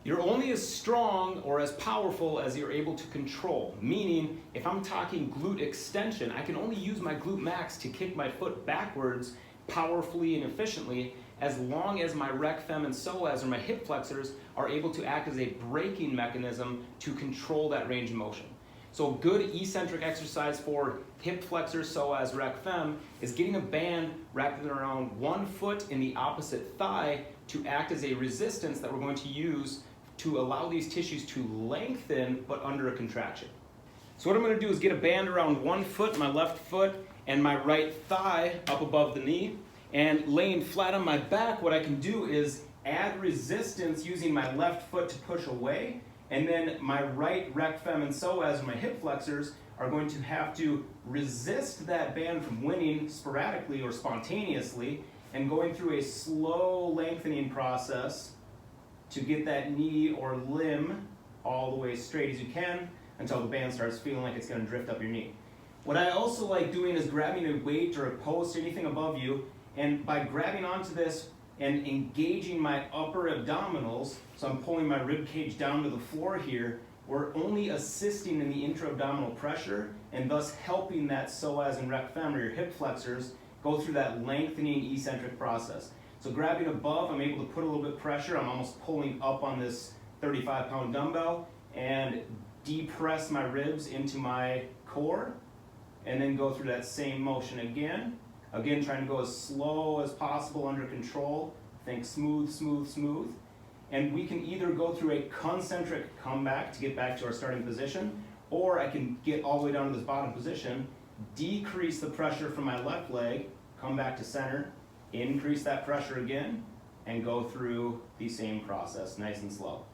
You're only as strong or as powerful as you're able to control. Meaning, if I'm talking glute extension, I can only use my glute max to kick my foot backwards powerfully and efficiently as long as my rec fem and psoas, or my hip flexors, are able to act as a braking mechanism to control that range of motion. So a good eccentric exercise for hip flexors, psoas, rec fem is getting a band wrapped around one foot in the opposite thigh to act as a resistance that we're going to use to allow these tissues to lengthen but under a contraction. So what I'm going to do is get a band around one foot, my left foot, and my right thigh up above the knee. And laying flat on my back, what I can do is add resistance using my left foot to push away, and then my right rec fem and psoas, or my hip flexors, are going to have to resist that band from winning sporadically or spontaneously and going through a slow lengthening process to get that knee or limb all the way straight as you can until the band starts feeling like it's going to drift up your knee. What I also like doing is grabbing a weight or a post, anything above you, and by grabbing onto this and engaging my upper abdominals, so I'm pulling my rib cage down to the floor here, we're only assisting in the intra-abdominal pressure and thus helping that psoas and rec fem, or your hip flexors, go through that lengthening eccentric process. So grabbing above, I'm able to put a little bit of pressure. I'm almost pulling up on this 35-pound dumbbell and depress my ribs into my core, and then go through that same motion again. Again, trying to go as slow as possible under control. Think smooth, smooth, smooth. And we can either go through a concentric comeback to get back to our starting position, or I can get all the way down to this bottom position, decrease the pressure from my left leg, come back to center, increase that pressure again, and go through the same process, nice and slow.